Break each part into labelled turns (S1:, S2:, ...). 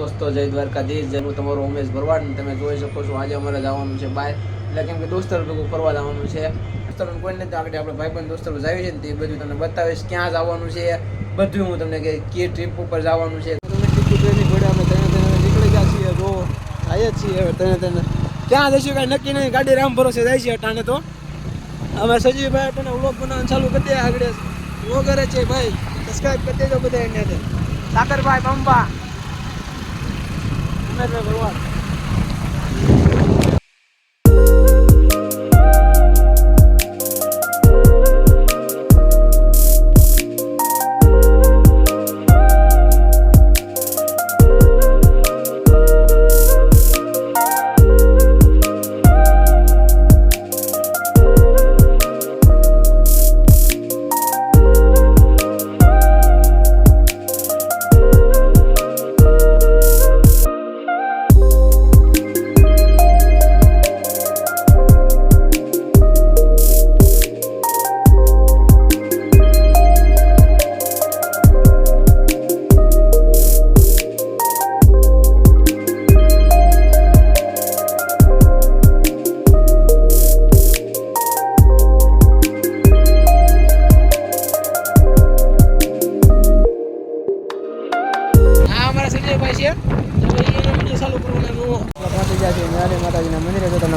S1: દોસ્તો જય દ્વારકાધીશ જરૂર તમારો ઉમેશ ભરવાડ તમે જોઈ શકો છો આજે અમારે જવાનું છે બહાર એટલે કેમ કે દોસ્તરો લોકો ફરવા જવાનું છે દોસ્તરો કોઈને તો આગળ આપણે ભાઈબંધ દોસ્તરો જાય છે ને તે બધું તમને બતાવીશ ક્યાં જવાનું છે બધું હું તમને કે ટ્રીપ ઉપર જવાનું છે તમે ટિકિટ રેડી પડ્યા અમે તેને નીકળી ગયા છીએ જો આવીએ છીએ હવે તેને ક્યાં જઈશું કાંઈ નક્કી નહીં ગાડી રામ ભરોસે જાય છે અટાણે તો અમે સજીવભાઈ આપણને વ્લોગ બનાવવાનું ચાલુ કરી દે આગળ વ્લોગર છે ભાઈ સબસ્ક્રાઈબ કરી દેજો બધા એને સાગરભાઈ બંબા ભગવાન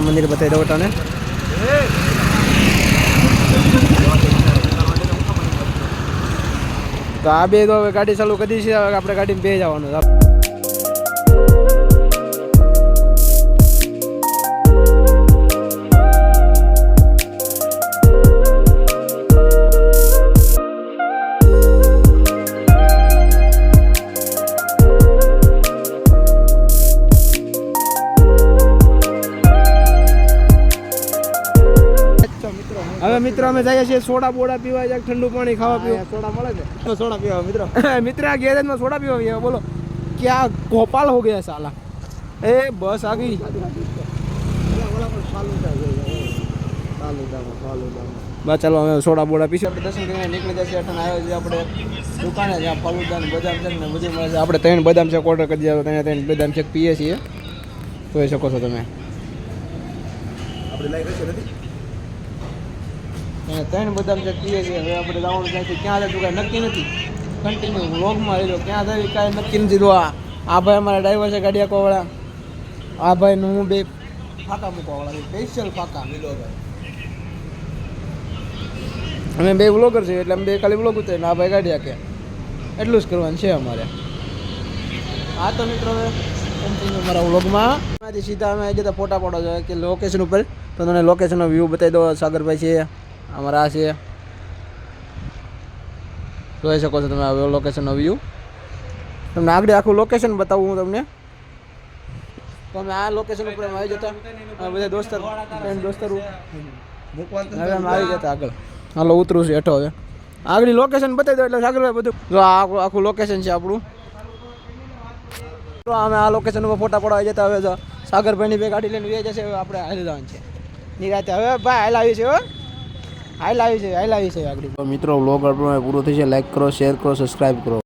S1: મંદિર બતાવી દઉં તને તો આ બે તો હવે ગાડી ચાલુ કરી છે આપણે ગાડીમાં બે જવાનું હવે મિત્રો અમે જઈએ છીએ સોડા બોડા પીવા જાય ઠંડુ પાણી ખાવા પીવા સોડા મળે છે સોડા પીવા મિત્રો મિત્ર ગેરેજમાં સોડા પીવા બોલો ક્યાં ગોપાલ હો ગયા સાલા એ બસ આ ગઈ બસ ચાલો અમે સોડા બોડા પીશું આપણે દર્શન કરીને નીકળી જશે અઠાણ આવ્યો છે આપણે દુકાને જ્યાં ફલુદા બદામ છે ને બધું મળે છે આપણે 3 બદામ શેક ઓર્ડર કરી દીધા ત્યાં 3 બદામ શેક પીએ છીએ જોઈ શકો છો તમે આપણે લાઈક હશે નથી 3 બદામ શેક પીએ છીએ હવે આપણે જવાનું ક્યાંથી ક્યાં જતું કાંઈ નક્કી નથી કન્ટિન્યુ વ્લોગમાં રહેજો ક્યાં જવી કાંઈ નક્કી નથી જો આ ભાઈ અમારા ડ્રાઈવર છે ગાડી આંકવાવાળા આ ભાઈનું હું બે ફાકા મૂકવાવાળા સ્પેશિયલ ફાકા અમે બે વ્લોગર છીએ એટલે અમે બે ખાલી વ્લોગ ઉતરે ને આ ભાઈ ગાડી આંકે એટલું જ કરવાનું છે અમારે હા તો મિત્રો હવે કન્ટિન્યુ અમારા વ્લોગમાં એમાંથી સીધા અમે આવી ગયા ફોટા પાડવા જોઈએ કે લોકેશન ઉપર તો તમને લોકેશનનો વ્યૂ બતાવી દો સાગરભાઈ છે અમારા આ છે જોઈ શકો છો તમે હવે લોકેશનનો વ્યૂ તમને આગળ આખું લોકેશન બતાવું હું તમને તો અમે આ લોકેશન ઉપર અમે આવી જતા બધા દોસ્તર હવે અમે આવી જતા આગળ હાલો ઉતરું છે હેઠો હવે આગળ લોકેશન બતાવી દો એટલે સાગરભાઈ બધું જો આખું લોકેશન છે આપણું તો અમે આ લોકેશન ઉપર ફોટા પડાવી જતા હવે સાગરભાઈની બે ગાડી લઈને વે જશે હવે આપણે હાલ જવાનું છે નિરાતે હવે ભાઈ હાલ આવી છે હાલ આવી છે આગળ મિત્રો વ્લોગ આપણો પૂરો થઈ છે લાઈક કરો શેર કરો સબસ્ક્રાઈબ કરો